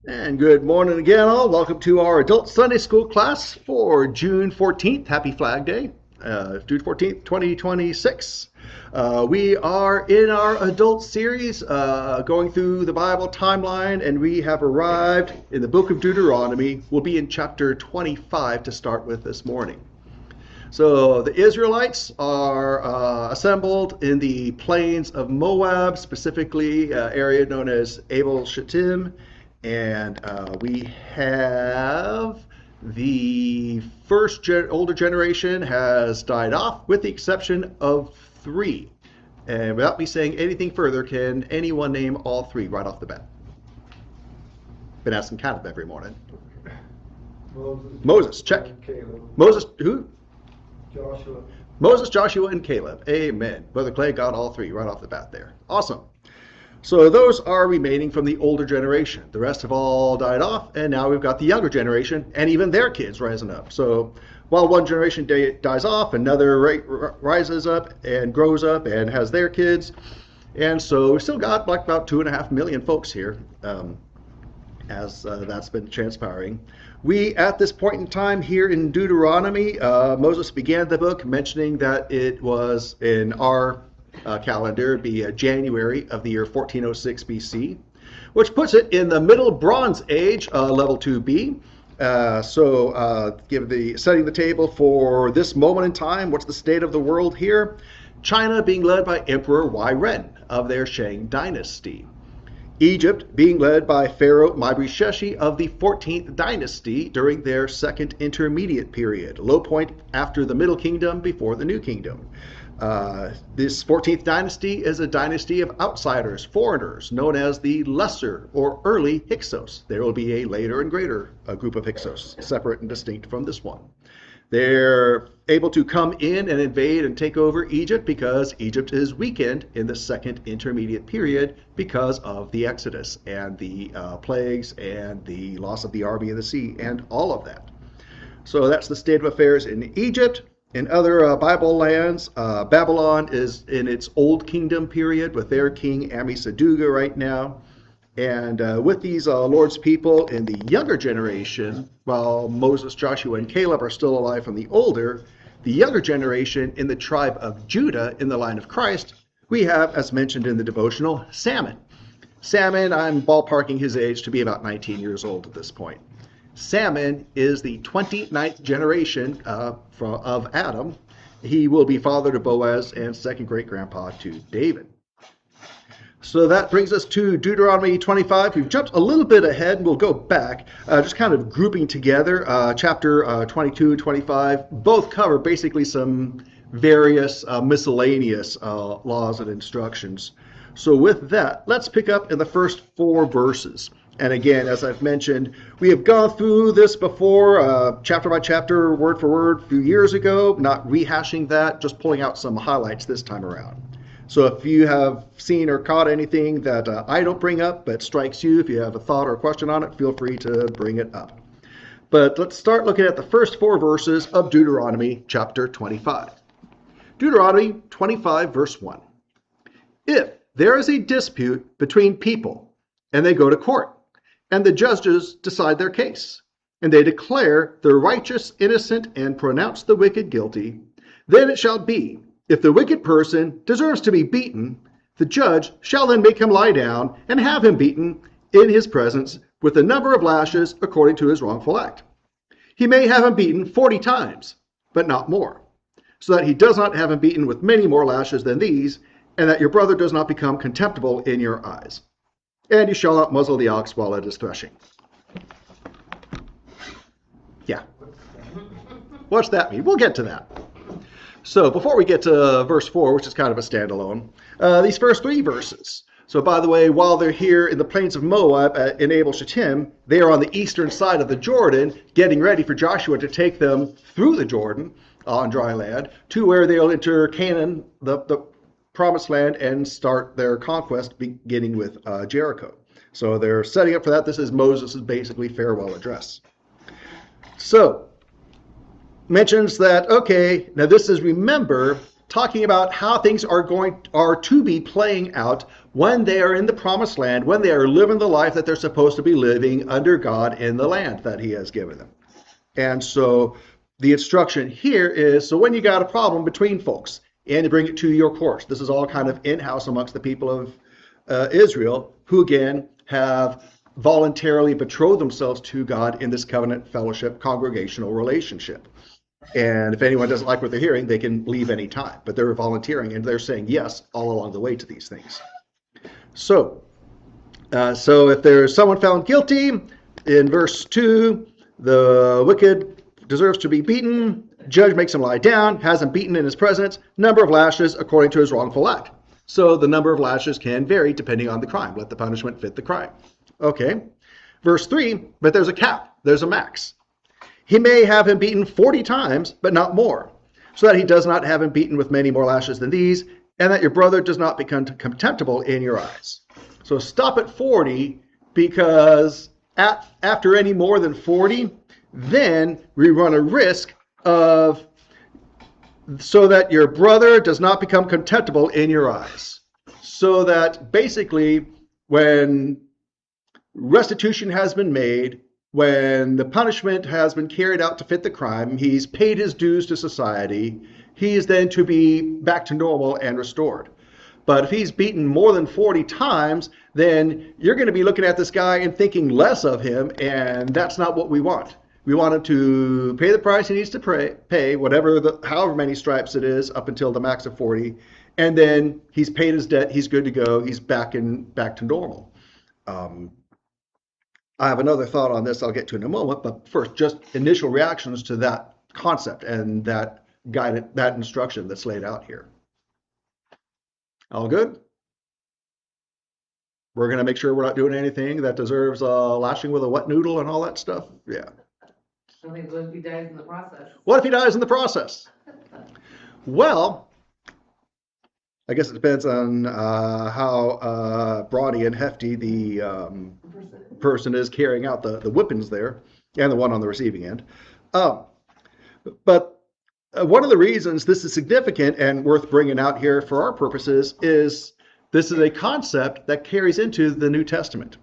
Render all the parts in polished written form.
And good morning again, all. Welcome to our Adult Sunday School class for June 14th. Happy Flag Day, June 14th, 2026. We are in our adult series going through the Bible timeline, and we have arrived in the book of Deuteronomy. We'll be in chapter 25 to start with this morning. So the Israelites are assembled in the plains of Moab, specifically area known as Abel Shittim. And we have the first older generation has died off with the exception of 3. And without me saying anything further, can anyone name all 3 right off the bat? Been asking Caleb every morning. Moses, check. Moses, who? Joshua. Moses, Joshua, and Caleb. Amen. Brother Clay got all 3 right off the bat there. Awesome. So those are remaining from the older generation. The rest have all died off, and now we've got the younger generation, and even their kids rising up. So while one generation dies off, another rises up and grows up and has their kids. And so we've still got like about 2.5 million folks here as that's been transpiring. We, at this point in time here in Deuteronomy, Moses began the book mentioning that it was in our calendar, be January of the year 1406 BC, which puts it in the Middle Bronze Age, level 2B. Setting the table for this moment in time, what's the state of the world here? China being led by Emperor Y Ren of their Shang dynasty. Egypt being led by Pharaoh Mabrisheshi of the 14th dynasty during their second intermediate period, low point after the Middle Kingdom before the New Kingdom. This 14th dynasty is a dynasty of outsiders, foreigners, known as the Lesser or Early Hyksos. There will be a later and greater group of Hyksos, separate and distinct from this one. They're able to come in and invade and take over Egypt because Egypt is weakened in the second intermediate period because of the Exodus and the plagues and the loss of the army of the sea and all of that. So that's the state of affairs in Egypt. In other Bible lands, Babylon is in its Old Kingdom period with their king Amisaduga right now. And with these Lord's people in the younger generation, while Moses, Joshua, and Caleb are still alive from the older, the younger generation in the tribe of Judah in the line of Christ, we have, as mentioned in the devotional, Salmon. Salmon, I'm ballparking his age to be about 19 years old at this point. Salmon is the 29th generation of Adam. He will be father to Boaz and second great-grandpa to David. So that brings us to Deuteronomy 25. We've jumped a little bit ahead, and we'll go back, just kind of grouping together. Chapter 22 and 25 both cover basically some various miscellaneous laws and instructions. So with that, let's pick up in the first 4 verses. And again, as I've mentioned, we have gone through this before, chapter by chapter, word for word, a few years ago, not rehashing that, just pulling out some highlights this time around. So if you have seen or caught anything that I don't bring up but strikes you, if you have a thought or a question on it, feel free to bring it up. But let's start looking at the first 4 verses of Deuteronomy chapter 25. Deuteronomy 25, verse 1. If there is a dispute between people, and they go to court, and the judges decide their case, and they declare the righteous innocent and pronounce the wicked guilty, then it shall be, if the wicked person deserves to be beaten, the judge shall then make him lie down and have him beaten in his presence with the number of lashes according to his wrongful act. He may have him beaten 40 times, but not more, so that he does not have him beaten with many more lashes than these, and that your brother does not become contemptible in your eyes. And you shall not muzzle the ox while it is threshing. Yeah. What's that mean? We'll get to that. So before we get to verse 4, which is kind of a standalone, these first 3 verses. So by the way, while they're here in the plains of Moab in Abel Shittim, they are on the eastern side of the Jordan, getting ready for Joshua to take them through the Jordan on dry land to where they'll enter Canaan, the promised land, and start their conquest beginning with Jericho. So they're setting up for that. This is Moses' basically farewell address. So mentions that, okay, now this is, remember, talking about how things are to be playing out when they are in the promised land, when they are living the life that they're supposed to be living under God in the land that he has given them. And so the instruction here is, so when you got a problem between folks and you bring it to your courts, this is all kind of in-house amongst the people of Israel, who again have voluntarily betrothed themselves to God in this covenant fellowship congregational relationship. And if anyone doesn't like what they're hearing, they can leave any time. But they're volunteering and they're saying yes all along the way to these things. So if there's someone found guilty, in verse 2, the wicked deserves to be beaten. Judge makes him lie down, has him beaten in his presence, number of lashes according to his wrongful act. So the number of lashes can vary depending on the crime. Let the punishment fit the crime. Okay. Verse 3, but there's a cap. There's a max. He may have him beaten 40 times, but not more, so that he does not have him beaten with many more lashes than these, and that your brother does not become contemptible in your eyes. So stop at 40, because after any more than 40, then we run a risk of, so that your brother does not become contemptible in your eyes. So that basically when restitution has been made, when the punishment has been carried out to fit the crime, he's paid his dues to society, he is then to be back to normal and restored. But if he's beaten more than 40 times, then you're going to be looking at this guy and thinking less of him, and that's not what we want. We want him to pay the price he needs to pay, however many stripes it is, up until the max of 40, and then he's paid his debt, he's good to go, he's back to normal. I have another thought on this I'll get to in a moment, but first, just initial reactions to that concept and that instruction that's laid out here. All good? We're going to make sure we're not doing anything that deserves lashing with a wet noodle and all that stuff? Yeah. What if he dies in the process? What if he dies in the process? Well, I guess it depends on how brawny and hefty the person is carrying out the whippings there, and the one on the receiving end. But one of the reasons this is significant and worth bringing out here for our purposes is this is a concept that carries into the New Testament.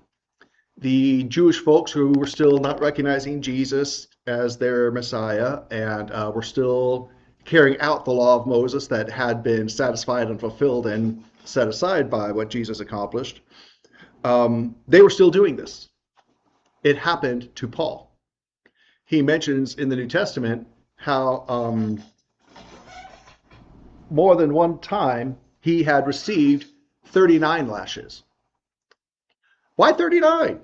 The Jewish folks who were still not recognizing Jesus as their Messiah and were still carrying out the law of Moses that had been satisfied and fulfilled and set aside by what Jesus accomplished, they were still doing this. It happened to Paul. He mentions in the New Testament how more than one time he had received 39 lashes. Why 39?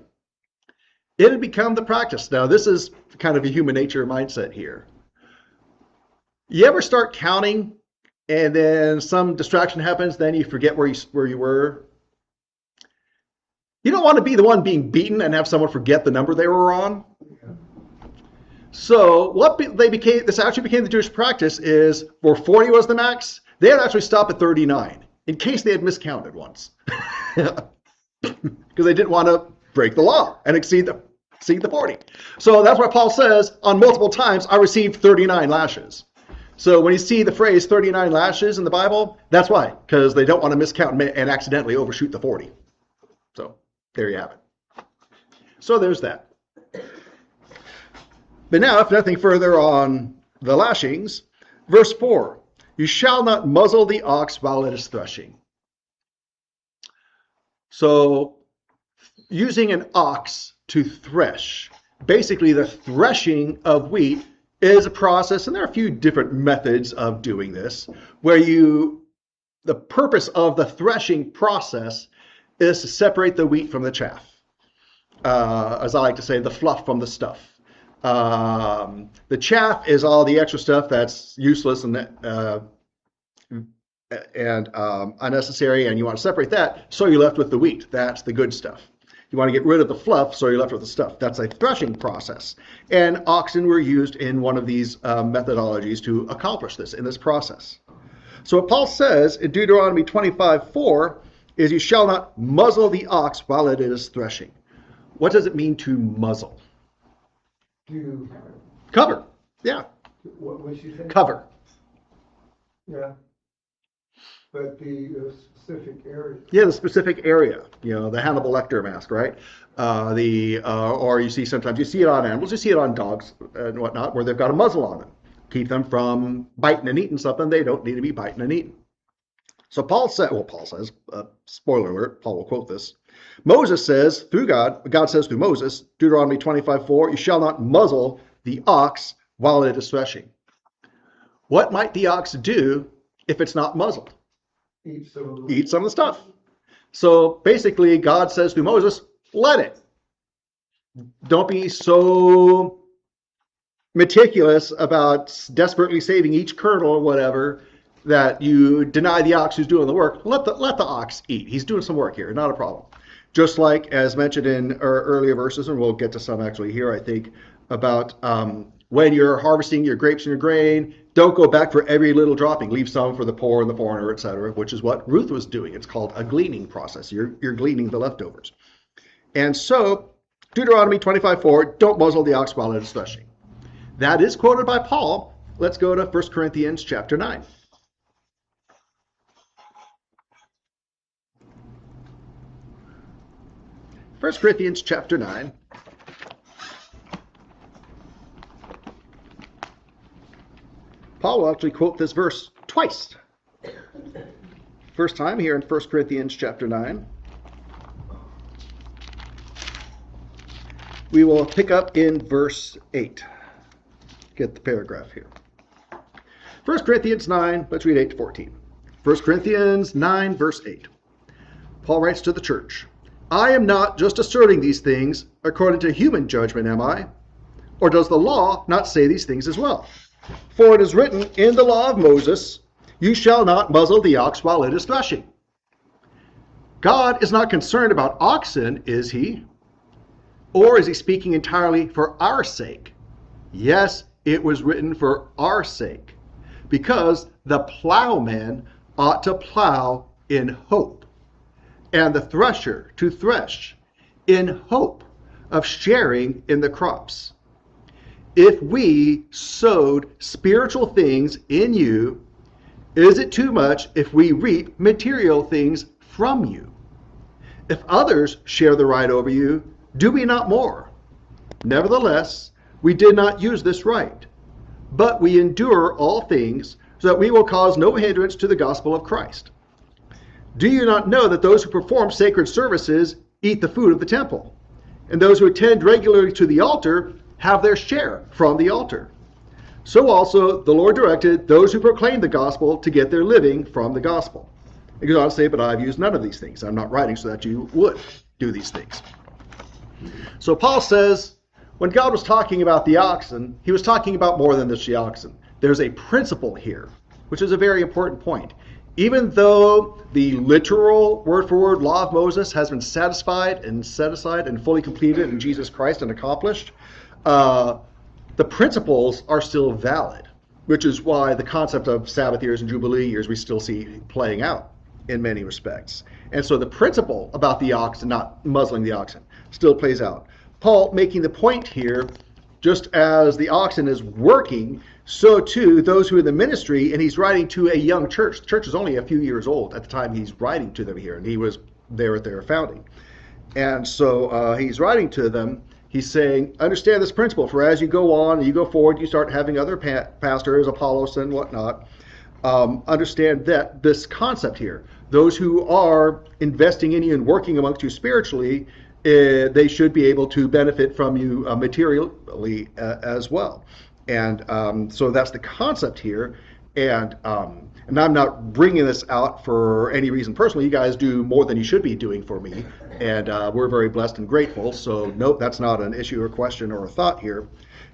It had become the practice. Now, this is kind of a human nature mindset here. You ever start counting and then some distraction happens, then you forget where you were? You don't want to be the one being beaten and have someone forget the number they were on. So this actually became the Jewish practice is, where 40 was the max, they would actually stop at 39 in case they had miscounted once. Because they didn't want to break the law and exceed the 40. So that's why Paul says, on multiple times, I received 39 lashes. So when you see the phrase 39 lashes in the Bible, that's why, because they don't want to miscount and accidentally overshoot the 40. So there you have it. So there's that. But now, if nothing further on the lashings, verse 4, you shall not muzzle the ox while it is threshing. So using an ox to thresh, basically the threshing of wheat is a process, and there are a few different methods of doing this, where the purpose of the threshing process is to separate the wheat from the chaff. As I like to say, the fluff from the stuff. The chaff is all the extra stuff that's useless and unnecessary, and you want to separate that, so you're left with the wheat. That's the good stuff. You want to get rid of the fluff, so you're left with the stuff. That's a threshing process. And oxen were used in one of these methodologies to accomplish this in this process. So what Paul says in Deuteronomy 25:4 is, you shall not muzzle the ox while it is threshing. What does it mean to muzzle? To Cover. Yeah. what she said? Cover. Yeah. But the specific area. Yeah, the specific area, the Hannibal Lecter mask, right? Or you see sometimes you see it on animals, you see it on dogs and whatnot, where they've got a muzzle on them, keep them from biting and eating something they don't need to be biting and eating. So Paul says, spoiler alert, Paul will quote this. Moses says through God says through Moses, Deuteronomy 25:4, you shall not muzzle the ox while it is threshing. What might the ox do if it's not muzzled? Eat some of the stuff. So basically, God says to Moses, let it. Don't be so meticulous about desperately saving each kernel or whatever that you deny the ox who's doing the work. Let the ox eat. He's doing some work here, not a problem. Just like as mentioned in our earlier verses, and we'll get to some actually here, I think, about when you're harvesting your grapes and your grain, don't go back for every little dropping. Leave some for the poor and the foreigner, etc., which is what Ruth was doing. It's called a gleaning process. You're gleaning the leftovers. And so, Deuteronomy 25:4, don't muzzle the ox while it is threshing. That is quoted by Paul. Let's go to 1 Corinthians chapter 9. 1 Corinthians chapter 9. Paul will actually quote this verse twice. First time here in 1 Corinthians chapter 9. We will pick up in verse 8. Get the paragraph here. 1 Corinthians 9, let's read 8 to 14. 1 Corinthians 9, verse 8. Paul writes to the church, I am not just asserting these things according to human judgment, am I? Or does the law not say these things as well? For it is written in the law of Moses, you shall not muzzle the ox while it is threshing. God is not concerned about oxen, is he? Or is he speaking entirely for our sake? Yes, it was written for our sake, because the plowman ought to plow in hope, and the thresher to thresh in hope of sharing in the crops. If we sowed spiritual things in you, is it too much if we reap material things from you? If others share the right over you, do we not more? Nevertheless, we did not use this right, but we endure all things so that we will cause no hindrance to the gospel of Christ. Do you not know that those who perform sacred services eat the food of the temple, and those who attend regularly to the altar have their share from the altar? So also the Lord directed those who proclaim the gospel to get their living from the gospel. It goes on to say, but I've used none of these things. I'm not writing so that you would do these things. So Paul says, when God was talking about the oxen, he was talking about more than just the oxen. There's a principle here, which is a very important point. Even though the literal word-for-word law of Moses has been satisfied and set aside and fully completed in Jesus Christ and accomplished, the principles are still valid, which is why the concept of Sabbath years and Jubilee years we still see playing out in many respects. And so the principle about the oxen, not muzzling the oxen, still plays out. Paul making the point here, just as the oxen is working, so too those who are in the ministry, and he's writing to a young church. The church is only a few years old at the time he's writing to them here, and he was there at their founding. And so he's writing to them. He's saying, understand this principle, for as you go on and you go forward, you start having other pastors, Apollos and whatnot, understand that this concept here, those who are investing in you and working amongst you spiritually, they should be able to benefit from you materially as well. And so that's the concept here. And I'm not bringing this out for any reason personally. You guys do more than you should be doing for me. And we're very blessed and grateful. So nope, that's not an issue or question or a thought here.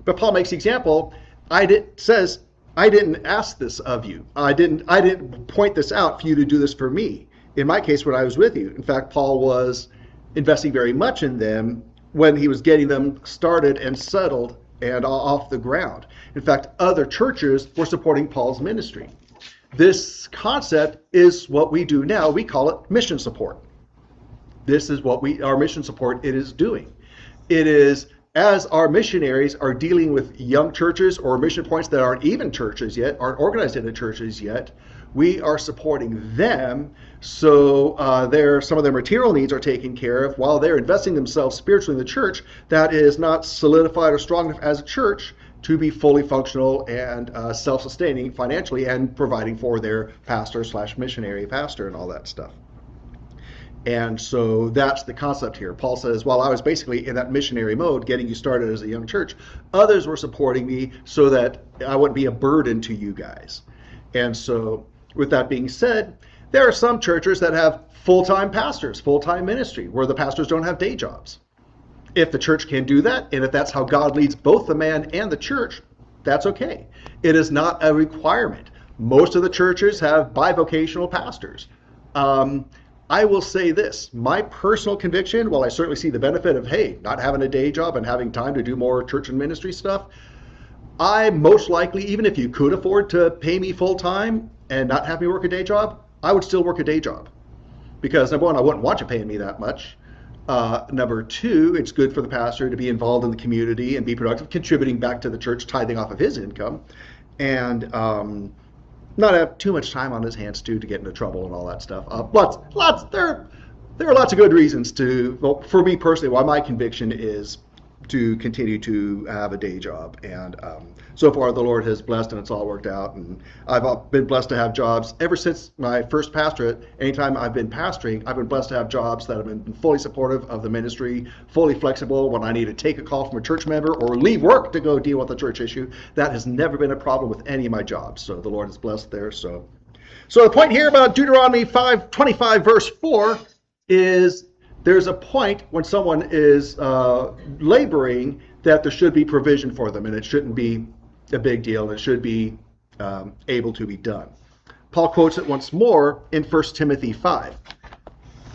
But Paul makes the example. I didn't ask this of you. I didn't point this out for you to do this for me. In my case, when I was with you. In fact, Paul was investing very much in them when he was getting them started and settled and off the ground. In fact, other churches were supporting Paul's ministry. This concept is what we do now. We call it mission support. This is what our mission support it is doing. It is as our missionaries are dealing with young churches or mission points that aren't even churches yet, aren't organized into churches yet, We are supporting them, so some of their material needs are taken care of while they're investing themselves spiritually in the church that is not solidified or strong enough as a church to be fully functional and self-sustaining financially and providing for their pastor/missionary pastor and all that stuff. And so that's the concept here. Paul says, while I was basically in that missionary mode, getting you started as a young church, others were supporting me so that I wouldn't be a burden to you guys. And so with that being said, there are some churches that have full-time pastors, full-time ministry, where the pastors don't have day jobs. If the church can do that, and if that's how God leads both the man and the church, that's okay. It is not a requirement. Most of the churches have bivocational pastors. I will say this, my personal conviction, while I certainly see the benefit of, hey, not having a day job and having time to do more church and ministry stuff, I most likely, even if you could afford to pay me full time and not have me work a day job, I would still work a day job. Because number one, I wouldn't want you paying me that much. Number two, it's good for the pastor to be involved in the community and be productive, contributing back to the church, tithing off of his income, and not have too much time on his hands too to get into trouble and all that stuff. There are lots of good reasons to, well, for me personally, why my conviction is to continue to have a day job. And so far the Lord has blessed and it's all worked out. And I've been blessed to have jobs ever since my first pastorate. Anytime I've been pastoring, I've been blessed to have jobs that have been fully supportive of the ministry, fully flexible when I need to take a call from a church member or leave work to go deal with a church issue. That has never been a problem with any of my jobs. So the Lord is blessed there. So the point here about Deuteronomy 5:25 verse 4 is there's a point when someone is laboring that there should be provision for them, and it shouldn't be a big deal. It should be able to be done. Paul quotes it once more in 1 Timothy 5.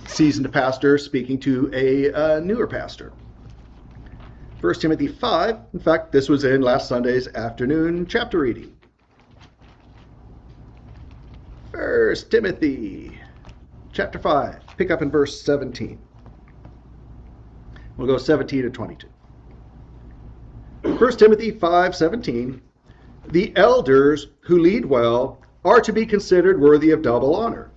Seasoned pastor speaking to a newer pastor. 1 Timothy 5, in fact, this was in last Sunday's afternoon chapter reading. 1 Timothy chapter 5, pick up in verse 17. We'll go 17 to 22. 1 Timothy 5:17, the elders who lead well are to be considered worthy of double honor,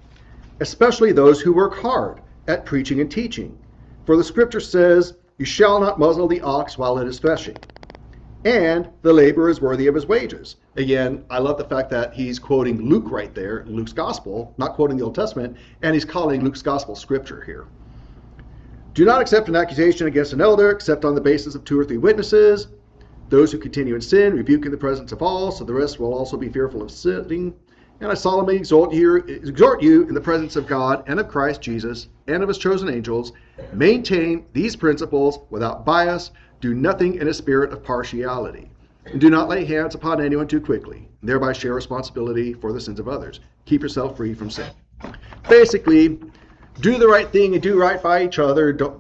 especially those who work hard at preaching and teaching. For the scripture says, you shall not muzzle the ox while it is threshing, and the laborer is worthy of his wages. Again, I love the fact that he's quoting Luke right there, Luke's gospel, not quoting the Old Testament, and he's calling Luke's gospel scripture here. Do not accept an accusation against an elder except on the basis of 2 or 3 witnesses. Those who continue in sin, rebuke in the presence of all, so the rest will also be fearful of sinning. And I solemnly exhort you in the presence of God and of Christ Jesus and of his chosen angels, maintain these principles without bias, do nothing in a spirit of partiality, and do not lay hands upon anyone too quickly, and thereby share responsibility for the sins of others. Keep yourself free from sin. Basically, do the right thing and do right by each other. Don't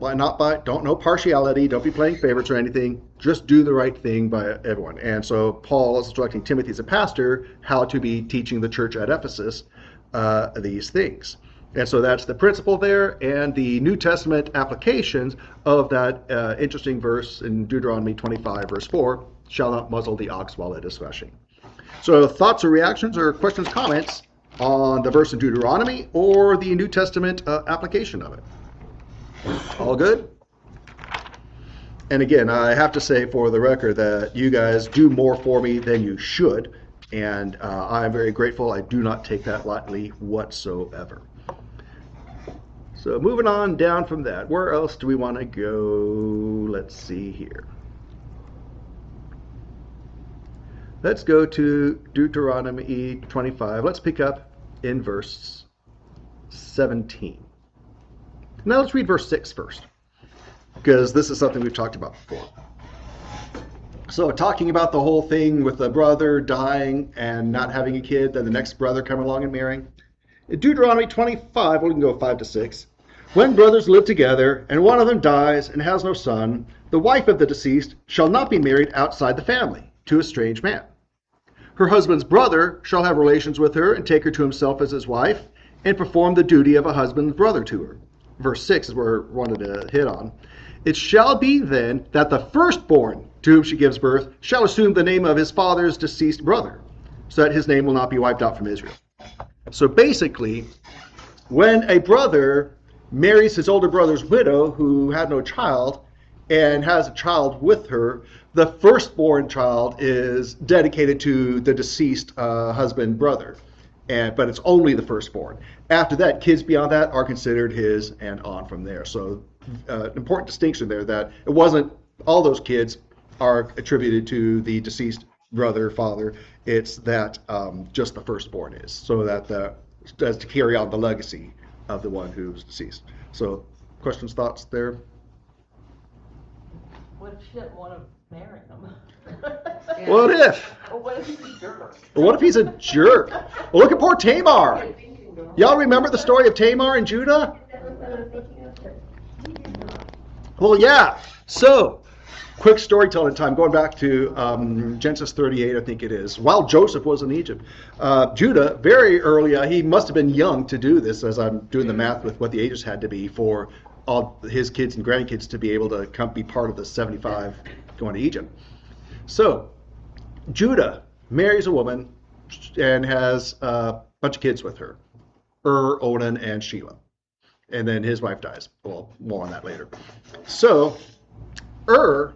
know partiality. Don't be playing favorites or anything. Just do the right thing by everyone. And so Paul is instructing Timothy as a pastor how to be teaching the church at Ephesus these things. And so that's the principle there, and the New Testament applications of that interesting verse in Deuteronomy 25, verse 4, shall not muzzle the ox while it is threshing. So thoughts or reactions or questions, comments on the verse in Deuteronomy or the New Testament application of it? All good? And again, I have to say for the record that you guys do more for me than you should, and I'm very grateful. I do not take that lightly whatsoever. So moving on down from that, where else do we want to go? Let's see here. Let's go to Deuteronomy 25. Let's pick up in verse 17. Now let's read verse 6 first, because this is something we've talked about before. So talking about the whole thing with the brother dying and not having a kid, then the next brother coming along and marrying. In Deuteronomy 25, we can go 5 to 6. When brothers live together, and one of them dies and has no son, the wife of the deceased shall not be married outside the family to a strange man. Her husband's brother shall have relations with her and take her to himself as his wife and perform the duty of a husband's brother to her. Verse 6 is where I wanted to hit on. It shall be then that the firstborn to whom she gives birth shall assume the name of his father's deceased brother, so that his name will not be wiped out from Israel. So basically, when a brother marries his older brother's widow who had no child and has a child with her, the firstborn child is dedicated to the deceased husband brother. But it's only the firstborn. After that, kids beyond that are considered his and on from there. So important distinction there that it wasn't all those kids are attributed to the deceased brother, father. It's that just the firstborn is, so that as to carry on the legacy of the one who's deceased. So, questions, thoughts there? What if she didn't want to marry him? What if? Or what if he's a jerk? Or what if he's a jerk? Well, look at poor Tamar. Y'all remember the story of Tamar and Judah? Well, yeah. So, quick storytelling time. Going back to Genesis 38, I think it is. While Joseph was in Egypt, Judah, very early, he must have been young to do this, as I'm doing the math with what the ages had to be for all his kids and grandkids to be able to come be part of the 75 going to Egypt. So, Judah marries a woman and has a bunch of kids with her. Onan, and Shelah. And then his wife dies. Well, more on that later. So, Ur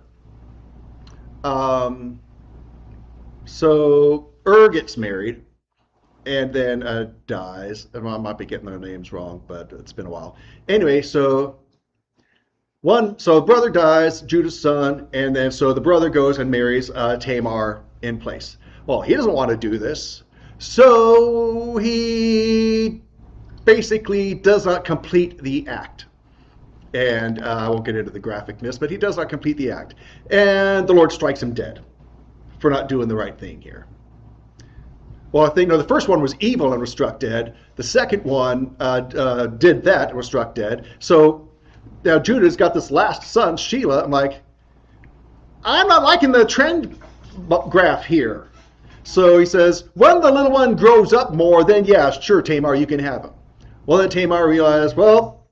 gets married and then dies. I might be getting their names wrong, but it's been a while. Anyway, so brother dies, Judah's son, and then so the brother goes and marries Tamar in place. Well, he doesn't want to do this, so he basically does not complete the act. And I won't get into the graphicness, but he does not complete the act. And the Lord strikes him dead for not doing the right thing here. Well, I think the first one was evil and was struck dead. The second one did that and was struck dead. So now Judah's got this last son, Shelah. I'm like, I'm not liking the trend graph here. So he says, when the little one grows up more, then yeah, sure, Tamar, you can have him. Well, then Tamar realized, well,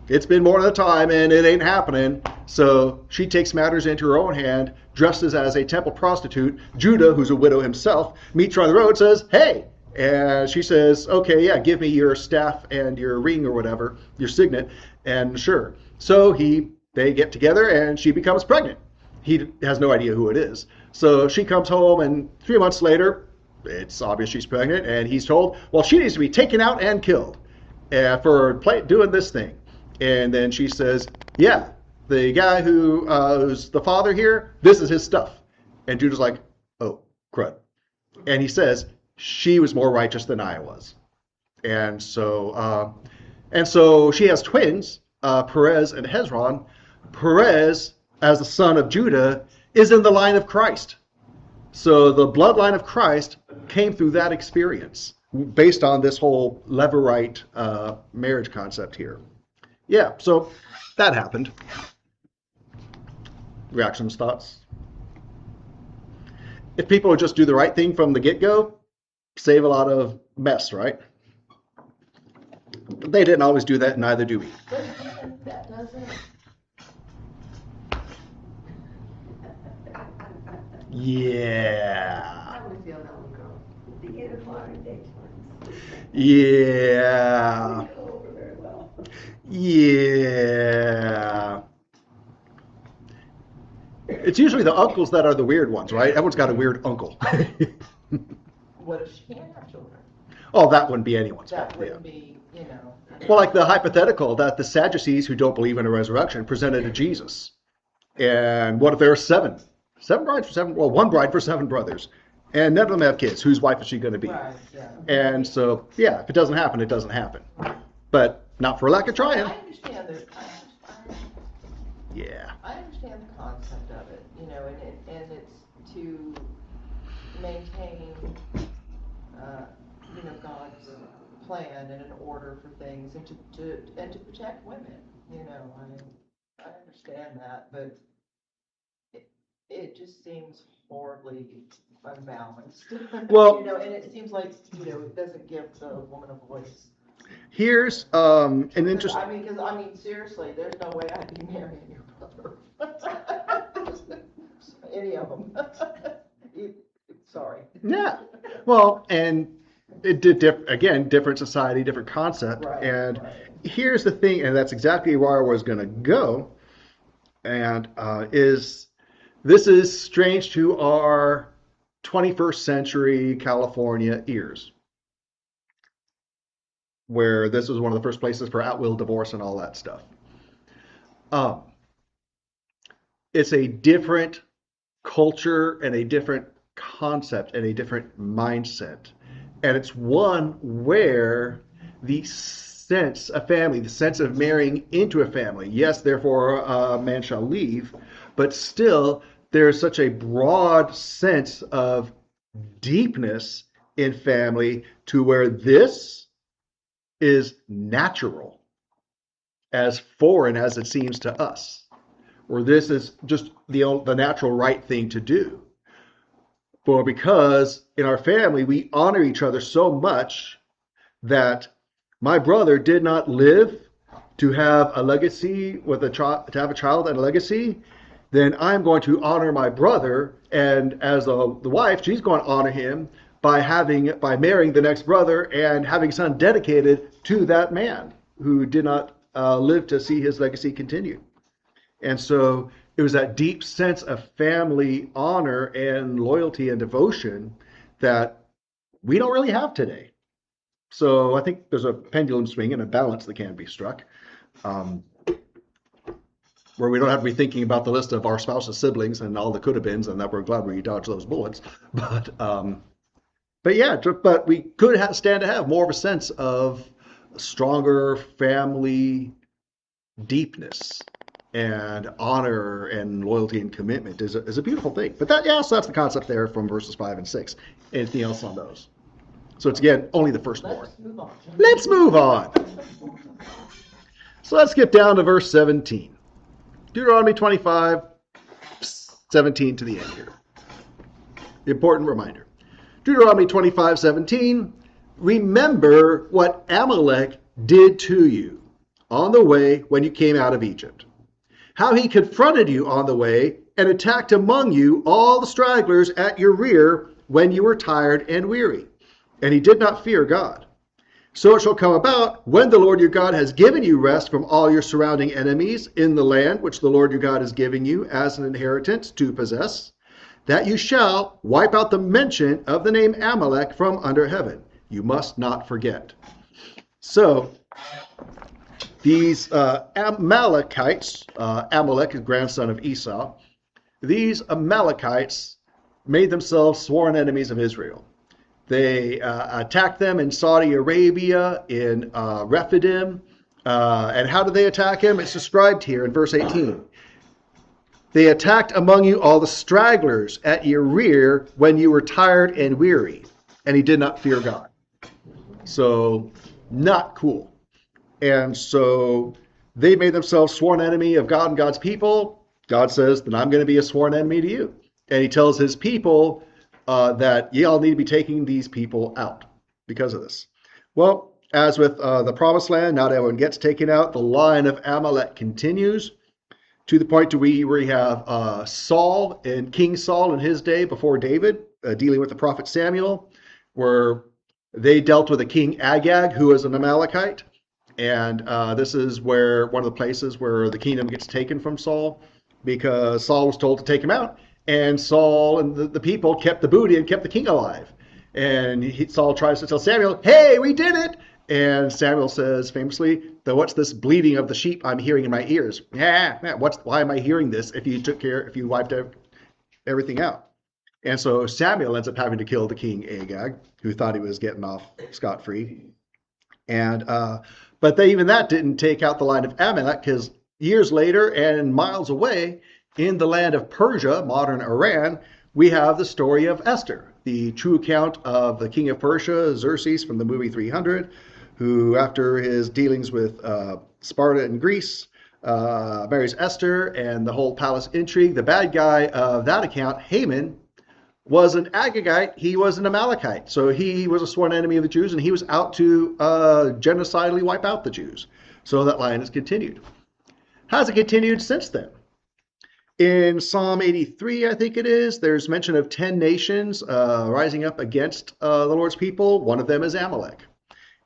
it's been more than a time and it ain't happening. So she takes matters into her own hand, dresses as a temple prostitute. Judah, who's a widow himself, meets her on the road, says, hey. And she says, okay, yeah, give me your staff and your ring or whatever, your signet. And sure. So they get together and she becomes pregnant. He has no idea who it is. So she comes home and 3 months later, it's obvious she's pregnant, and he's told, well, she needs to be taken out and killed for doing this thing. And then she says, yeah, the guy who's the father here, this is his stuff. And Judah's like, oh, crud. And he says, she was more righteous than I was. And so she has twins, Perez and Hezron. Perez, as the son of Judah, is in the line of Christ. So the bloodline of Christ came through that experience based on this whole Levirate marriage concept here. Yeah, so that happened. Reactions, thoughts? If people would just do the right thing from the get-go, save a lot of mess, right? But they didn't always do that, neither do we. But even that doesn't. Yeah. How would you feel that would go? To get a modern day twins. Yeah. Go over very well. Yeah. It's usually the uncles that are the weird ones, right? Everyone's got a weird uncle. What if she can't have children? Oh, that wouldn't be anyone's That fault. Yeah. wouldn't be, Well, like the hypothetical that the Sadducees who don't believe in a resurrection presented to Jesus. And what if there are seven? One bride for seven brothers. And none of them have kids. Whose wife is she going to be? Right, yeah. And so, yeah, if it doesn't happen, it doesn't happen. But not for lack of trying. I understand that. Yeah. I understand the concept of it, and it's to maintain, God's plan and an order for things, and to protect women. I understand that, but it just seems horribly unbalanced. Well, and it seems like it doesn't give the woman a voice. Here's an interesting. Because seriously, there's no way I'd be marrying your brother. Any of them. Sorry. Yeah. Well, and it did again, different society, different concept. Right, And right. here's the thing, and that's exactly where I was going to go, and is this is strange to our 21st century California ears, where this was one of the first places for at will divorce and all that stuff. Um, it's a different culture and a different concept and a different mindset. And it's one where the sense of family, the sense of marrying into a family, yes, therefore a man shall leave, but still there's such a broad sense of deepness in family to where this is natural, as foreign as it seems to us, or this is just the natural right thing to do. For because in our family we honor each other so much that my brother did not live to have a legacy with to have a child and a legacy, then I'm going to honor my brother, and as the wife, she's going to honor him by marrying the next brother and having a son dedicated to that man who did not live to see his legacy continue. And so it was that deep sense of family honor and loyalty and devotion that we don't really have today. So I think there's a pendulum swing and a balance that can be struck, where we don't have to be thinking about the list of our spouse's siblings and all the could have beens, and that we're glad we dodged those bullets. But we could stand to have more of a sense of stronger family deepness and honor and loyalty and commitment is a beautiful thing. But so that's the concept there from verses 5 and 6. Anything else on those? So it's again only the firstborn. Let's move on. So let's skip down to verse 17. Deuteronomy 25, 17 to the end here. The important reminder. Deuteronomy 25, 17. Remember what Amalek did to you on the way when you came out of Egypt. How he confronted you on the way and attacked among you all the stragglers at your rear when you were tired and weary. And he did not fear God. So it shall come about when the Lord your God has given you rest from all your surrounding enemies in the land which the Lord your God is giving you as an inheritance to possess, that you shall wipe out the mention of the name Amalek from under heaven. You must not forget. So these Amalekites, Amalek is grandson of Esau, these Amalekites made themselves sworn enemies of Israel. They attacked them in Saudi Arabia, in Rephidim. And how did they attack him? It's described here in verse 18. They attacked among you all the stragglers at your rear when you were tired and weary, and he did not fear God. So, not cool. And so they made themselves sworn enemy of God and God's people. God says, then I'm going to be a sworn enemy to you. And he tells his people that ye all need to be taking these people out because of this. Well, as with the promised land, not everyone gets taken out. The line of Amalek continues to the point to where you have Saul and King Saul in his day before David, dealing with the prophet Samuel, where they dealt with a king Agag, who was an Amalekite. And this is where one of the places where the kingdom gets taken from Saul, because Saul was told to take him out. And Saul and the people kept the booty and kept the king alive. And Saul tries to tell Samuel, hey, we did it. And Samuel says famously, what's this bleating of the sheep I'm hearing in my ears? Why am I hearing this if you wiped everything out? And so Samuel ends up having to kill the king Agag, who thought he was getting off scot-free. And but even that didn't take out the line of Amalek, because years later and miles away, in the land of Persia, modern Iran, we have the story of Esther, the true account of the king of Persia, Xerxes from the movie 300, who, after his dealings with Sparta and Greece, marries Esther, and the whole palace intrigue. The bad guy of that account, Haman, was an Agagite. He was an Amalekite. So he was a sworn enemy of the Jews, and he was out to genocidally wipe out the Jews. So that line has continued. How's it continued since then? In Psalm 83, I think it is, there's mention of 10 nations rising up against the Lord's people. One of them is Amalek.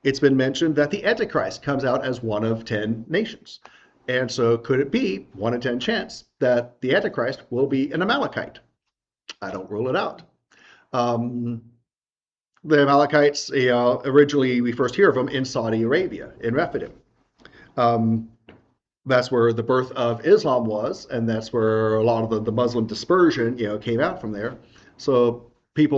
It's been mentioned that the Antichrist comes out as one of 10 nations. And so could it be 1 in 10 chance that the Antichrist will be an Amalekite? I don't rule it out. The Amalekites, originally we first hear of them in Saudi Arabia, in Rephidim. That's where the birth of Islam was, and that's where a lot of the Muslim dispersion, came out from there. So a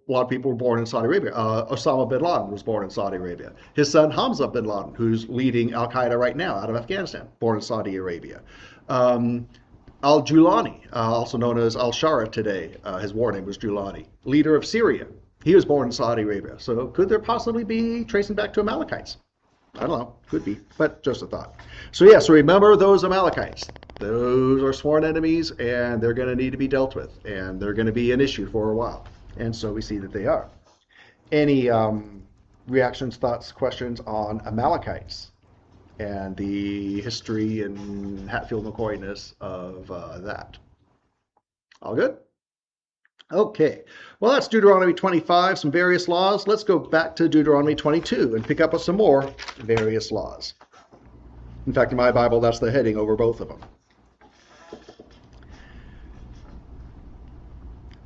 lot of people were born in Saudi Arabia. Osama bin Laden was born in Saudi Arabia. His son Hamza bin Laden, who's leading Al Qaeda right now out of Afghanistan, born in Saudi Arabia. Al-Julani, also known as Al-Shara today, his war name was Julani, leader of Syria. He was born in Saudi Arabia. So could there possibly be tracing back to Amalekites? I don't know. Could be, but just a thought. So so remember those Amalekites. Those are sworn enemies, and they're going to need to be dealt with, and they're going to be an issue for a while. And so we see that they are. Any reactions, thoughts, questions on Amalekites and the history and Hatfield-McCoyness of that? All good? Okay, well, that's Deuteronomy 25, some various laws. Let's go back to Deuteronomy 22 and pick up with some more various laws. In fact, in my Bible, that's the heading over both of them.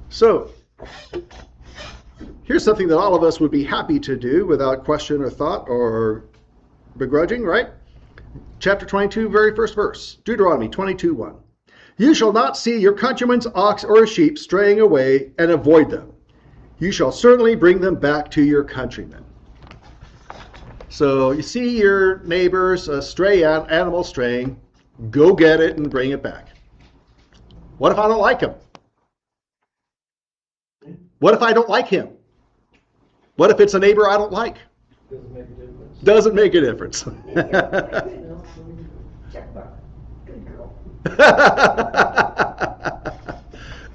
So, here's something that all of us would be happy to do without question or thought or begrudging, right? Chapter 22, very first verse, Deuteronomy 22:1. You shall not see your countryman's ox or sheep straying away and avoid them. You shall certainly bring them back to your countrymen. So you see your neighbor's stray animal straying, go get it and bring it back. What if I don't like him? What if I don't like him? What if it's a neighbor I don't like? Doesn't make a difference. Doesn't make a difference. Check mark. Good girl.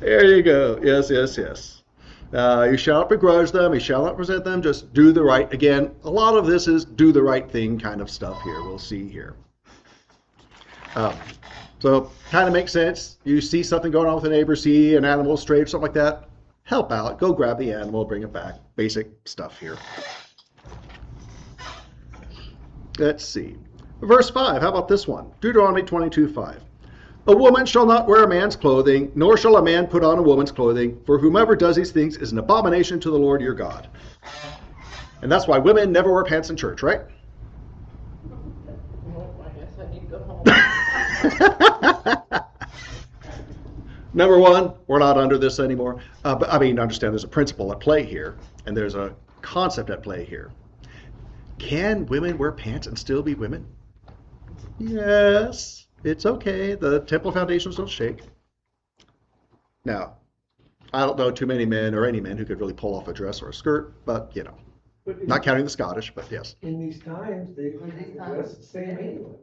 There you go. Yes. You shall not begrudge them. You shall not resent them. Just do the right. Again, a lot of this is do the right thing kind of stuff here. We'll see here. So kind of makes sense. You see something going on with a neighbor, see an animal stray or something like that, help out. Go grab the animal, bring it back. Basic stuff here. Let's see. Verse 5, how about this one? Deuteronomy 22:5. A woman shall not wear a man's clothing, nor shall a man put on a woman's clothing, for whomever does these things is an abomination to the Lord your God. And that's why women never wear pants in church, right? Well, I guess I need to go home. Number one, we're not under this anymore. But I mean, understand there's a principle at play here, and there's a concept at play here. Can women wear pants and still be women? Yes, it's okay. The temple foundations don't shake. Now, I don't know too many men or any men who could really pull off a dress or a skirt, but But not counting the Scottish, but yes. in these times, they dress the same anyway.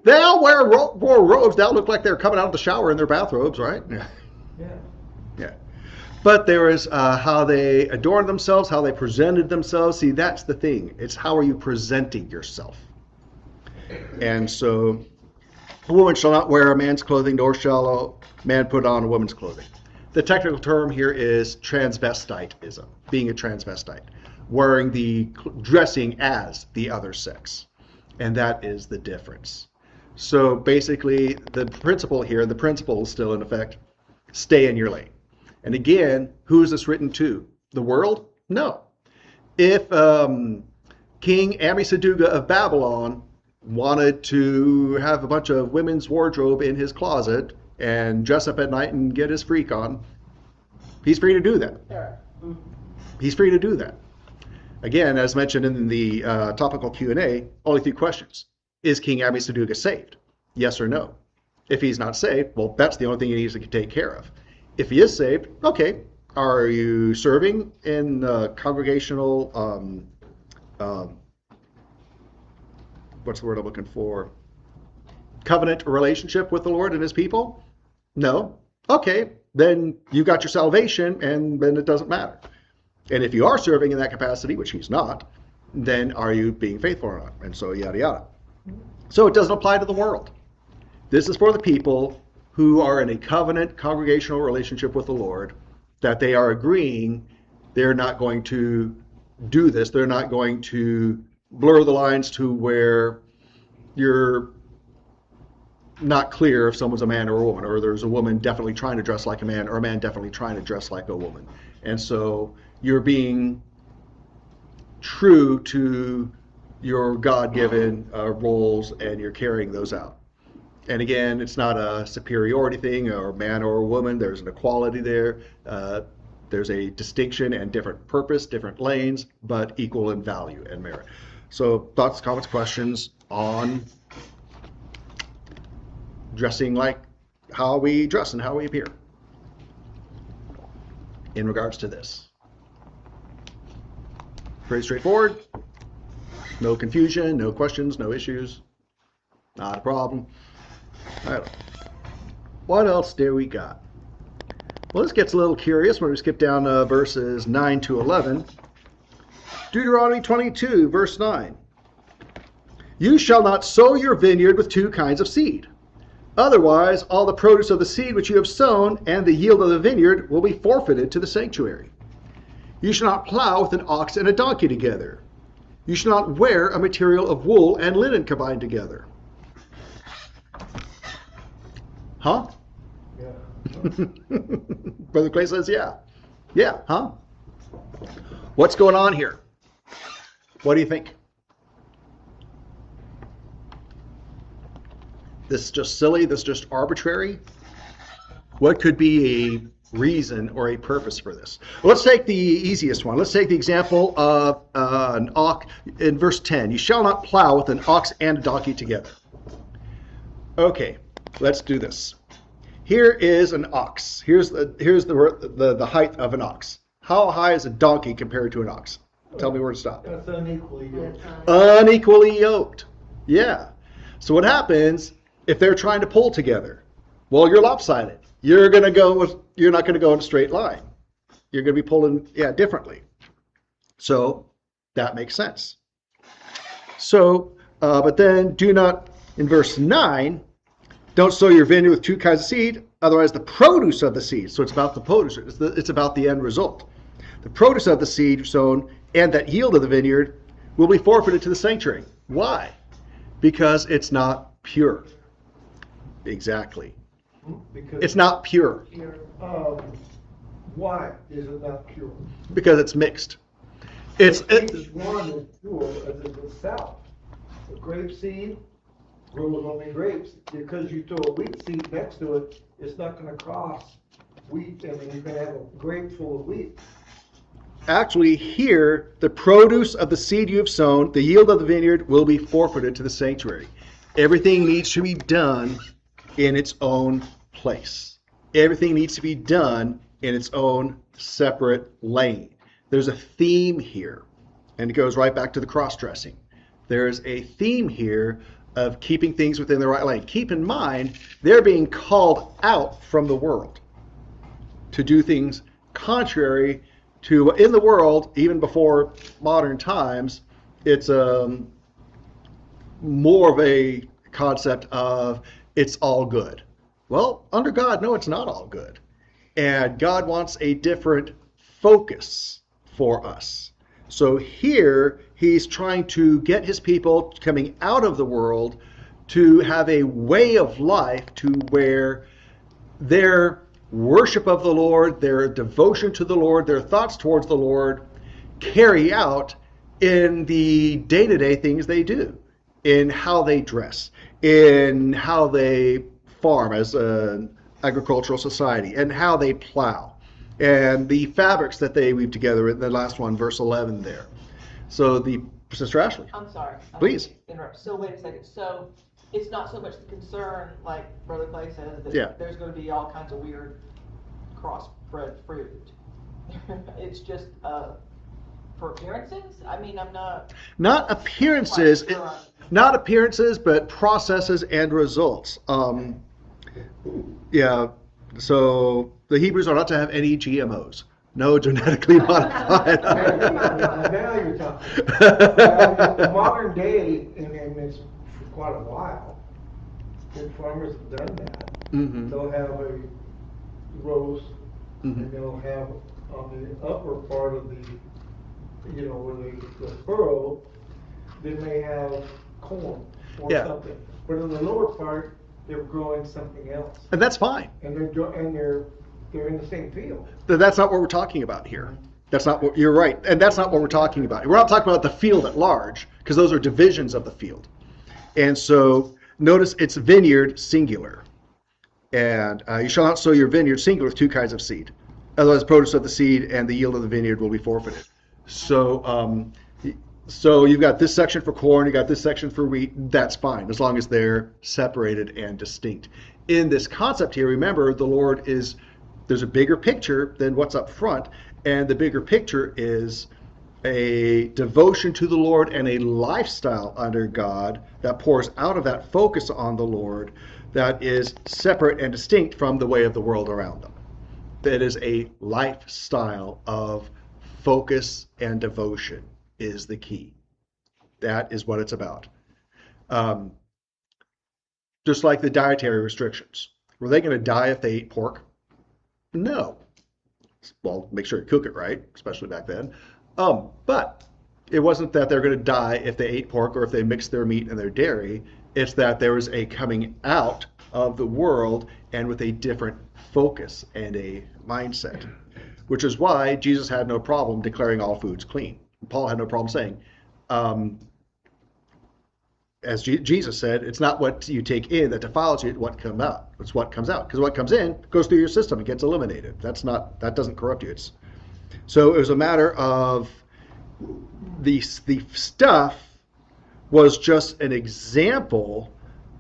They all wore robes that look like they're coming out of the shower in their bathrobes, right? Yeah. But there is how they adorned themselves, how they presented themselves. See, that's the thing. It's how are you presenting yourself? And so, a woman shall not wear a man's clothing, nor shall a man put on a woman's clothing. The technical term here is transvestitism, being a transvestite, dressing as the other sex. And that is the difference. So basically, the principle is still in effect, stay in your lane. And again, who is this written to? The world? No. If King Amisaduga of Babylon wanted to have a bunch of women's wardrobe in his closet and dress up at night and get his freak on, he's free to do that. Sure. He's free to do that. Again, as mentioned in the topical Q&A, only 3 questions. Is King Amisaduga saved? Yes or no? If he's not saved, well, that's the only thing he needs to take care of. If he is saved, okay, are you serving in congregational, what's the word I'm looking for? Covenant relationship with the Lord and his people? No. Okay, then you got your salvation and then it doesn't matter. And if you are serving in that capacity, which he's not, then are you being faithful or not? And so yada yada. So it doesn't apply to the world. This is for the people who are in a covenant congregational relationship with the Lord, that they are agreeing they're not going to do this. They're not going to blur the lines to where you're not clear if someone's a man or a woman, or there's a woman definitely trying to dress like a man, or a man definitely trying to dress like a woman. And so you're being true to your God-given roles, and you're carrying those out. And again, it's not a superiority thing, or man or a woman. There's an equality there. There's a distinction and different purpose, different lanes, but equal in value and merit. So thoughts, comments, questions on dressing like how we dress and how we appear in regards to this. Pretty straightforward. No confusion, no questions, no issues. Not a problem. All right. What else do we got? Well, this gets a little curious when we skip down verses 9 to 11. Deuteronomy 22, verse 9. You shall not sow your vineyard with two kinds of seed. Otherwise, all the produce of the seed which you have sown and the yield of the vineyard will be forfeited to the sanctuary. You shall not plow with an ox and a donkey together. You shall not wear a material of wool and linen combined together. Huh? Yeah. Brother Clay says, yeah. Yeah, huh? What's going on here? What do you think? This is just silly? This is just arbitrary? What could be a reason or a purpose for this? Well, let's take the easiest one. Let's take the example of an ox in verse 10. You shall not plow with an ox and a donkey together. Okay, let's do this. Here is an ox. Here's the height of an ox. How high is a donkey compared to an ox? Tell me where to stop. That's unequally yoked. Unequally yoked. Yeah. So what happens if they're trying to pull together? Well, you're lopsided. You're not going to go in a straight line. You're going to be pulling, differently. So that makes sense. So, but then do not, in verse 9, don't sow your vineyard with two kinds of seed, otherwise the produce of the seed. So it's about the produce. It's about the end result. The produce of the seed sown and that yield of the vineyard will be forfeited to the sanctuary. Why? Because it's not pure. Exactly. Because It's not pure. why is it not pure? Because it's mixed. Each one is pure as it itself. The grape seed grows only grapes. Because you throw a wheat seed next to it, it's not going to cross wheat. I mean, you're going to have a grape full of wheat. Actually, here, the produce of the seed you have sown, the yield of the vineyard, will be forfeited to the sanctuary. Everything needs to be done in its own place. Everything needs to be done in its own separate lane. There's a theme here, and it goes right back to the cross-dressing. There's a theme here of keeping things within the right lane. Keep in mind, they're being called out from the world to do things contrary to, in the world, even before modern times, it's more of a concept of it's all good. Well, under God, no, it's not all good. And God wants a different focus for us. So here, he's trying to get his people coming out of the world to have a way of life to where their worship of the Lord, their devotion to the Lord, their thoughts towards the Lord carry out in the day-to-day things they do, in how they dress, in how they farm as an agricultural society, and how they plow, and the fabrics that they weave together in the last one, verse 11 there. So Sister Ashley. I'm sorry. Please. Interrupt. So wait a second. So it's not so much the concern, like Brother Clay says, that there's going to be all kinds of weird crossbred fruit. It's just for appearances? I mean, I'm not... Not appearances. Not appearances, but processes and results. So the Hebrews are not to have any GMOs. No genetically modified. Now you're talking. In modern day, and it's for quite a while, good farmers have done that. Mhm. they'll have a rows, Mhm. and they'll have on the upper part of the, where the furrow, they may have corn or Yeah. something. But in the lower part, they're growing something else. And that's fine. And they're in the same field. That's not what we're talking about here. That's not what you're right, and that's not what we're talking about. We're not talking about the field at large, because those are divisions of the field. And so notice it's vineyard singular, and you shall not sow your vineyard singular with two kinds of seed, otherwise the produce of the seed and the yield of the vineyard will be forfeited. So you've got this section for corn, you got this section for wheat. That's fine as long as they're separated and distinct. In this concept here, remember there's a bigger picture than what's up front, and the bigger picture is a devotion to the Lord and a lifestyle under God that pours out of that focus on the Lord that is separate and distinct from the way of the world around them. That is a lifestyle of focus and devotion is the key. That is what it's about. Just like the dietary restrictions. Were they going to die if they ate pork? No. Well, make sure you cook it right, especially back then. But it wasn't that they're going to die if they ate pork or if they mixed their meat and their dairy. It's that there was a coming out of the world and with a different focus and a mindset, which is why Jesus had no problem declaring all foods clean. Paul had no problem saying, as Jesus said, it's not what you take in that defiles you, it's what comes out. It's what comes out. Because what comes in goes through your system and gets eliminated. That doesn't corrupt you. So it was a matter of the stuff was just an example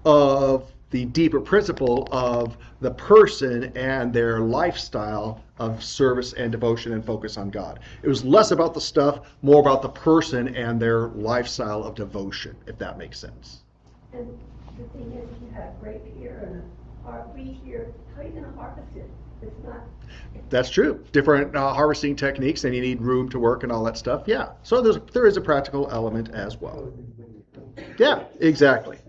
of the deeper principle of the person and their lifestyle of service and devotion and focus on God. It was less about the stuff, more about the person and their lifestyle of devotion, if that makes sense. And the thing is, if you have grape here and wheat here, how are you going to harvest it? It's not. That's true. Different harvesting techniques, and you need room to work and all that stuff. Yeah. So there is a practical element as well. Yeah, exactly.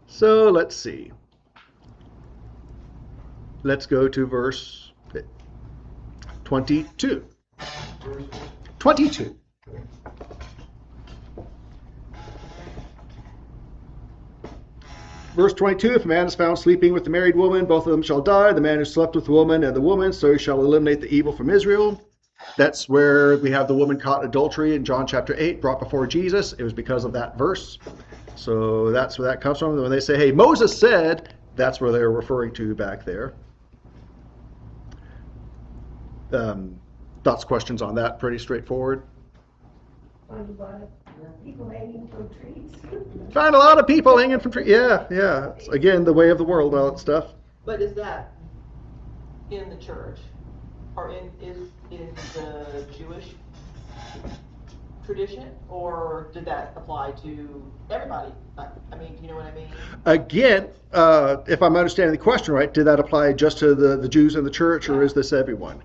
So let's see. Let's go to verse 22. 22. Verse 22, if a man is found sleeping with the married woman, both of them shall die. The man who slept with the woman and the woman, so he shall eliminate the evil from Israel. That's where we have the woman caught in adultery in John chapter 8, brought before Jesus. It was because of that verse. So that's where that comes from. When they say, hey, Moses said, that's where they're referring to back there. Thoughts, questions on that? Pretty straightforward. Find a lot of people hanging from trees. Find a lot of people hanging from trees. Yeah. It's, again, the way of the world, all that stuff. But is that in the church, or in the Jewish tradition, or did that apply to everybody? I mean, you know what I mean? Again, if I'm understanding the question right, did that apply just to the Jews in the church, or is this everyone?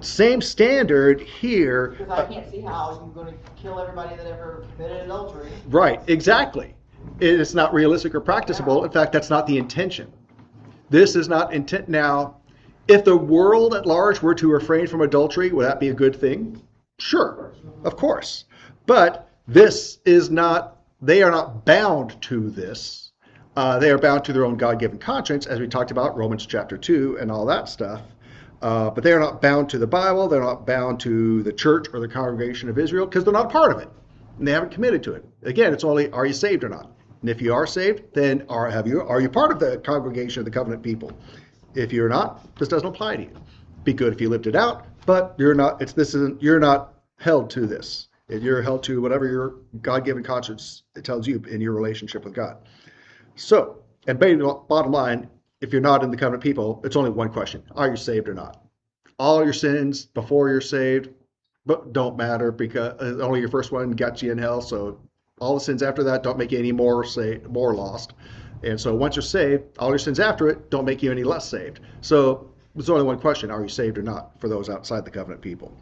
Same standard here. Because I can't see how you're going to kill everybody that ever committed adultery. Right, exactly. It's not realistic or practicable. In fact, that's not the intention. This is not intent. Now, if the world at large were to refrain from adultery, would that be a good thing? Sure, of course. But this is not, they are not bound to this. They are bound to their own God-given conscience, as we talked about, Romans chapter 2 and all that stuff. But they are not bound to the Bible. They're not bound to the church or the congregation of Israel because they're not a part of it. And they haven't committed to it. Again, it's only, are you saved or not? And if you are saved, then are you part of the congregation of the covenant people? If you're not, this doesn't apply to you. Be good if you lived it out, but you're not. You're not held to this. You're held to whatever your God-given conscience tells you in your relationship with God. So, and bottom line, if you're not in the covenant people, it's only one question: are you saved or not? All your sins before you're saved, but don't matter because only your first one got you in hell. So all the sins after that don't make you any more lost. And so once you're saved, all your sins after it don't make you any less saved. So there's only one question: are you saved or not? For those outside the covenant people.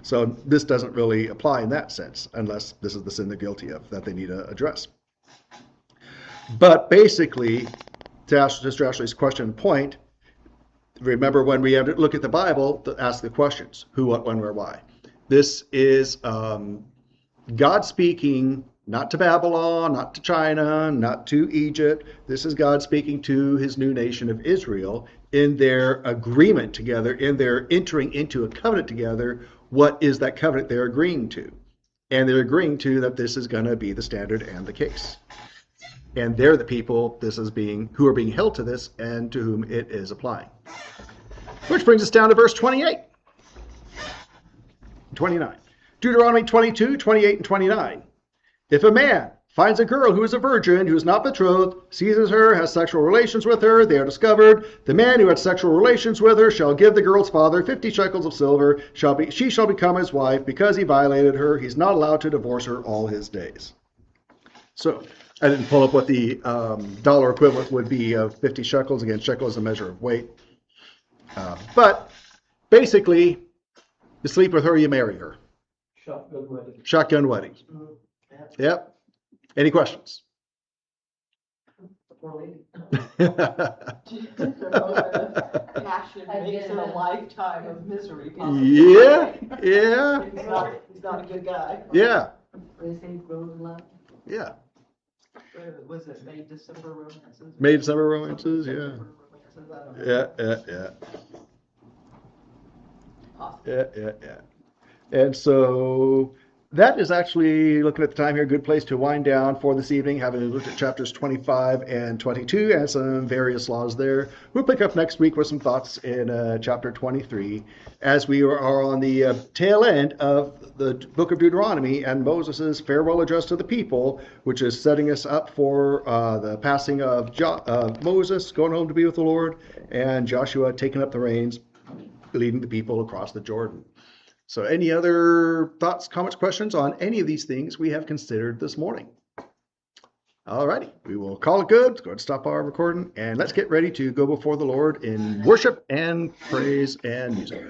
So this doesn't really apply in that sense, unless this is the sin they're guilty of that they need to address. But basically, to Sister Ashley's question and point, remember when we have to look at the Bible to ask the questions: who, what, when, where, why. This is God speaking, not to Babylon, not to China, not to Egypt. This is God speaking to his new nation of Israel in their agreement together, in their entering into a covenant together. What is that covenant they're agreeing to? And they're agreeing to that this is going to be the standard and the case. And they're the people who are being held to this and to whom it is applying. Which brings us down to verse 28. 29. Deuteronomy 22, 28, and 29. If a man finds a girl who is a virgin, who is not betrothed, seizes her, has sexual relations with her, they are discovered. The man who had sexual relations with her shall give the girl's father 50 shekels of silver. She shall become his wife. Because he violated her, he's not allowed to divorce her all his days. So I didn't pull up what the dollar equivalent would be of 50 shekels. Again, shekel is a measure of weight. But basically, you sleep with her, you marry her. Shotgun wedding. Shotgun wedding. Yep. Any questions? Poor lady. Passion makes it a lifetime of misery. Yeah, yeah, He's not a good guy. yeah, They say grows in love. yeah. Was it May December romances? May December romances, yeah. Romances, I don't know. Yeah. Possible. Yeah. And so that is actually, looking at the time here, a good place to wind down for this evening, having looked at chapters 25 and 22 and some various laws there. We'll pick up next week with some thoughts in chapter 23 as we are on the tail end of the book of Deuteronomy and Moses' farewell address to the people, which is setting us up for the passing of Moses going home to be with the Lord and Joshua taking up the reins, leading the people across the Jordan. So any other thoughts, comments, questions on any of these things we have considered this morning? All righty, we will call it good. Let's go ahead and stop our recording, and let's get ready to go before the Lord in worship and praise and music.